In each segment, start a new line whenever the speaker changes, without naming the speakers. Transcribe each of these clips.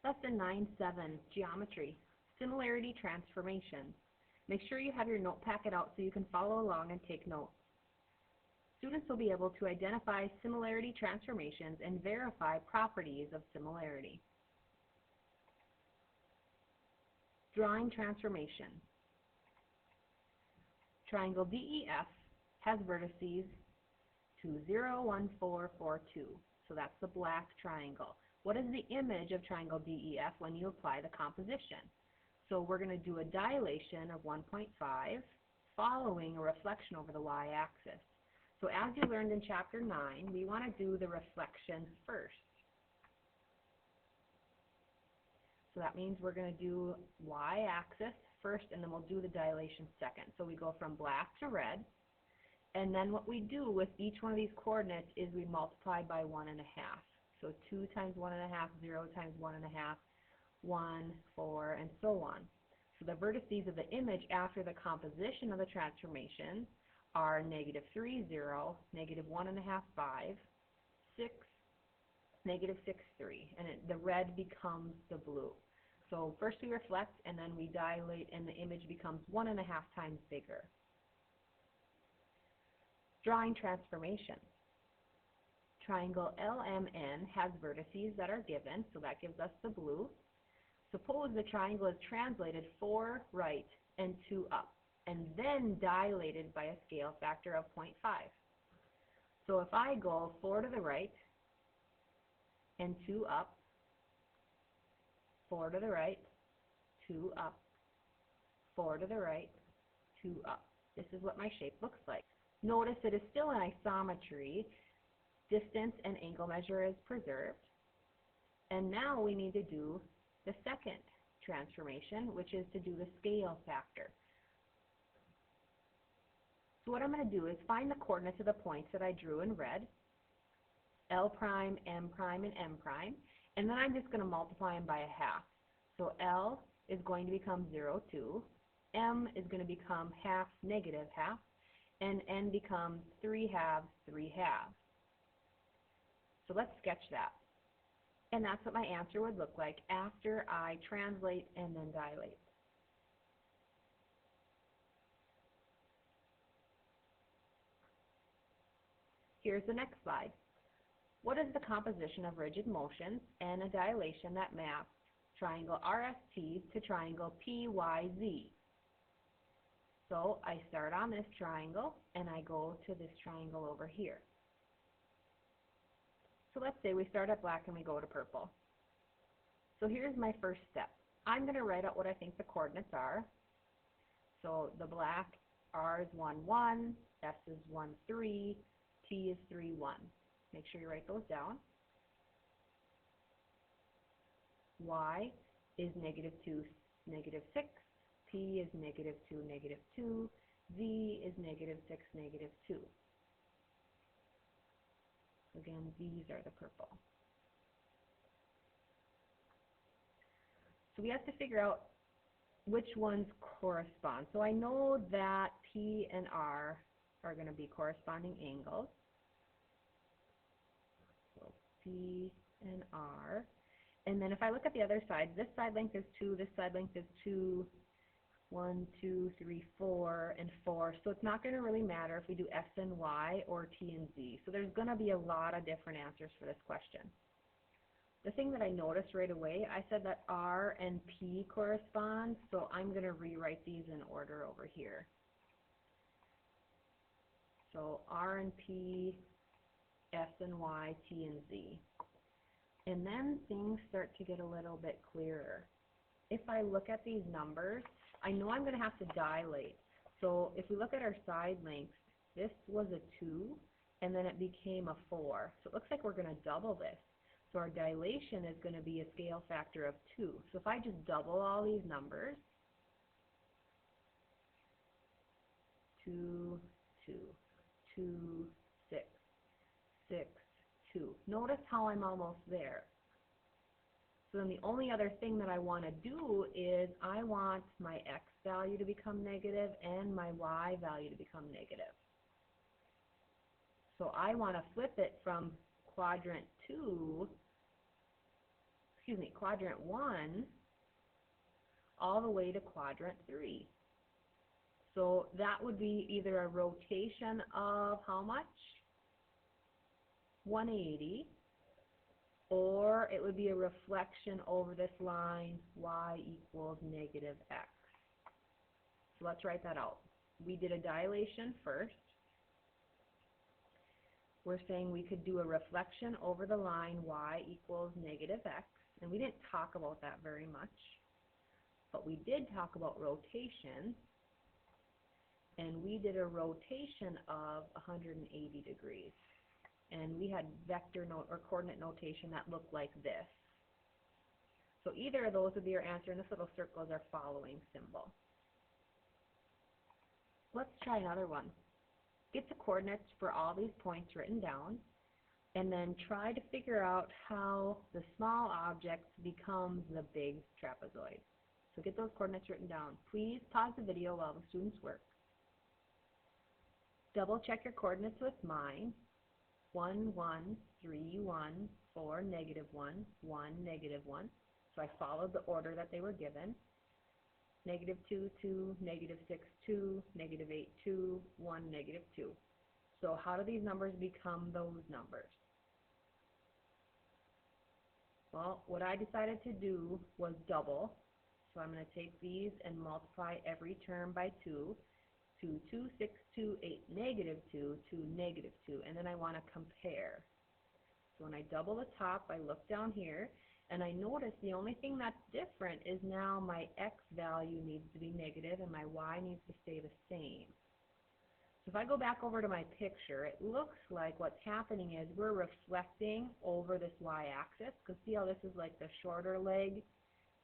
Lesson 9-7, Geometry, Similarity Transformations. Make sure you have your note packet out so you can follow along and take notes. Students will be able to identify similarity transformations and verify properties of similarity. Drawing transformation. Triangle DEF has vertices 2, 0, 1, 4, 4, 2. So that's the black triangle. What is the image of triangle DEF when you apply the composition? So we're going to do a dilation of 1.5 following a reflection over the y-axis. So as you learned in Chapter 9, we want to do the reflection first. So that means we're going to do y-axis first, and then we'll do the dilation second. So we go from black to red, and then what we do with each one of these coordinates is we multiply by 1.5. So 2 times 1.5, 0 times 1.5, 1, 4, and so on. So the vertices of the image after the composition of the transformation are -3, 0, -1.5, 5, 6, -6, 3, and the red becomes the blue. So first we reflect, and then we dilate, and the image becomes 1.5 times bigger. Drawing transformation. Triangle LMN has vertices that are given, so that gives us the blue. Suppose the triangle is translated 4 right and 2 up, and then dilated by a scale factor of 0.5. So if I go 4 to the right and 2 up, 4 to the right, 2 up, 4 to the right, 2 up. This is what my shape looks like. Notice it is still in isometry. Distance and angle measure is preserved. And now we need to do the second transformation, which is to do the scale factor. So what I'm going to do is find the coordinates of the points that I drew in red, L prime, M prime, and M prime, and then I'm just going to multiply them by a half. So L is going to become 0, 2, M is going to become half, negative half, and N becomes 3 halves, 3 halves. So let's sketch that. And that's what my answer would look like after I translate and then dilate. Here's the next slide. What is the composition of rigid motions and a dilation that maps triangle RST to triangle PYZ? So I start on this triangle and I go to this triangle over here. So let's say we start at black and we go to purple. So here's my first step. I'm going to write out what I think the coordinates are. So the black, R is 1, 1, S is 1, 3, T is 3, 1. Make sure you write those down. Y is -2, -6. P is -2, -2. Z is -6, -2. Again, these are the purple. So we have to figure out which ones correspond. So I know that P and R are going to be corresponding angles. So P and R. And then if I look at the other side, this side length is 2, this side length is 2, 1, 2, 3, 4, and 4. So it's not going to really matter if we do S and Y or T and Z. So there's going to be a lot of different answers for this question. The thing that I noticed right away, I said that R and P correspond, so I'm going to rewrite these in order over here. So R and P, S and Y, T and Z. And then things start to get a little bit clearer. If I look at these numbers, I know I'm going to have to dilate. So if we look at our side lengths, this was a 2, and then it became a 4. So it looks like we're going to double this. So our dilation is going to be a scale factor of 2. So if I just double all these numbers, 2, 2, 2, 6, 6, 2. Notice how I'm almost there. So then the only other thing that I want to do is I want my X value to become negative and my Y value to become negative. So I want to flip it from quadrant 2, quadrant 1 all the way to quadrant 3. So that would be either a rotation of how much? 180, or it would be a reflection over this line, y equals negative x. So let's write that out. We did a dilation first. We're saying we could do a reflection over the line y equals negative x, and we didn't talk about that very much, but we did talk about rotation, and we did a rotation of 180 degrees. And we had vector note or coordinate notation that looked like this. So either of those would be our answer, and this little circle is our following symbol. Let's try another one. Get the coordinates for all these points written down, and then try to figure out how the small object becomes the big trapezoid. So get those coordinates written down. Please pause the video while the students work. Double check your coordinates with mine. 1, 1, 3, 1, 4, negative 1, 1, negative 1. So I followed the order that they were given. Negative 2, 2, negative 6, 2, negative 8, 2, 1, negative 2. So how do these numbers become those numbers? Well, what I decided to do was double. So I'm going to take these and multiply every term by 2. 2, 2, 6, 2, 8, negative 2, 2, negative 2, and then I want to compare. So when I double the top, I look down here, and I notice the only thing that's different is now my x value needs to be negative and my y needs to stay the same. So if I go back over to my picture, it looks like what's happening is we're reflecting over this y-axis, because see how this is like the shorter leg?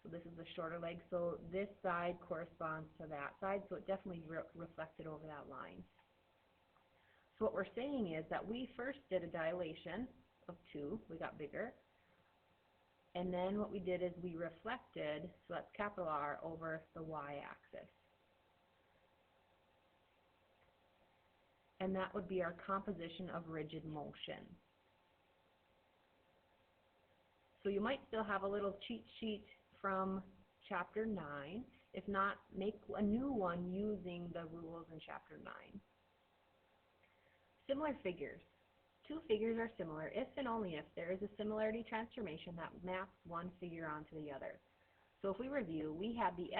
So this is the shorter leg, so this side corresponds to that side, so it definitely reflected over that line. So what we're saying is that we first did a dilation of 2, we got bigger, and then what we did is we reflected, so that's capital R, over the y-axis. And that would be our composition of rigid motion. So you might still have a little cheat sheet from chapter 9. If not, make a new one using the rules in chapter 9. Similar figures. Two figures are similar if and only if there is a similarity transformation that maps one figure onto the other. So if we review, we had the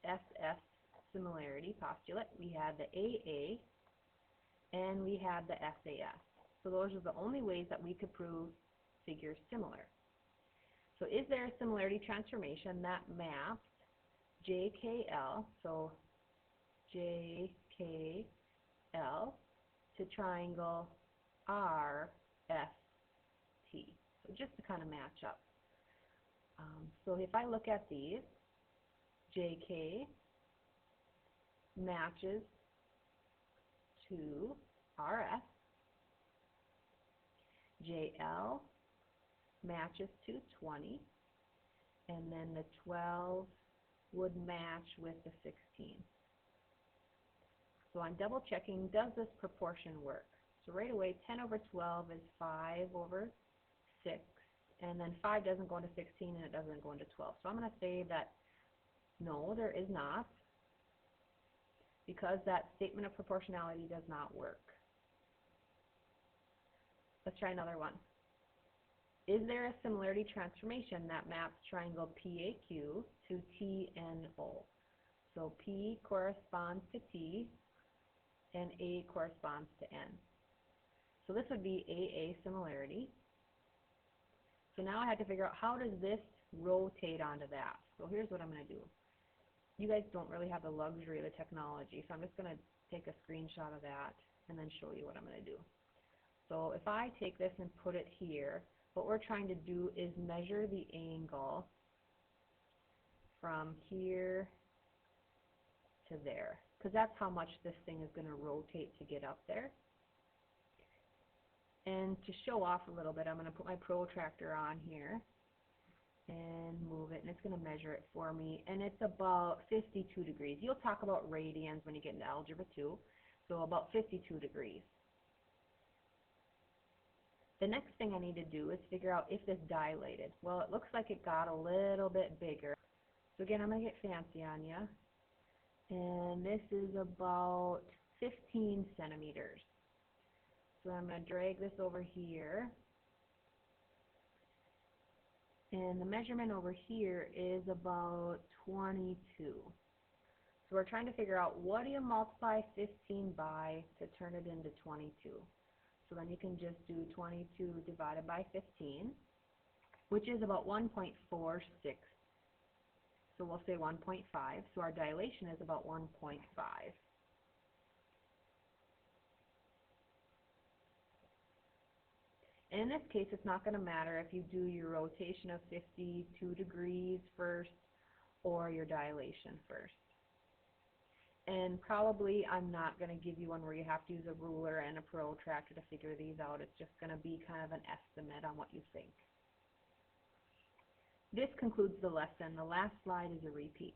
SSS similarity postulate, we had the AA, and we had the SAS. So those are the only ways that we could prove figures similar. So is there a similarity transformation that maps JKL, so JKL, to triangle RST? So just to kind of match up. So if I look at these, JK matches to RS, JL matches to 20, and then the 12 would match with the 16. So I'm double checking, does this proportion work? So right away, 10 over 12 is 5 over 6, and then 5 doesn't go into 16 and it doesn't go into 12. So I'm going to say that no, there is not, because that statement of proportionality does not work. Let's try another one. Is there a similarity transformation that maps triangle PAQ to TNO? So P corresponds to T and A corresponds to N. So this would be AA similarity. So now I have to figure out how does this rotate onto that. So here's what I'm going to do. You guys don't really have the luxury of the technology, so I'm just going to take a screenshot of that and then show you what I'm going to do. So if I take this and put it here, what we're trying to do is measure the angle from here to there, because that's how much this thing is going to rotate to get up there. And to show off a little bit, I'm going to put my protractor on here and move it, and it's going to measure it for me, and it's about 52 degrees. You'll talk about radians when you get into Algebra 2, so about 52 degrees. The next thing I need to do is figure out if this dilated. Well, it looks like it got a little bit bigger. So again, I'm going to get fancy on you. And this is about 15 centimeters. So I'm going to drag this over here. And the measurement over here is about 22. So we're trying to figure out, what do you multiply 15 by to turn it into 22? So then you can just do 22 divided by 15, which is about 1.46. So we'll say 1.5. So our dilation is about 1.5. In this case, it's not going to matter if you do your rotation of 52 degrees first or your dilation first. And probably I'm not going to give you one where you have to use a ruler and a protractor to figure these out. It's just going to be kind of an estimate on what you think. This concludes the lesson. The last slide is a repeat.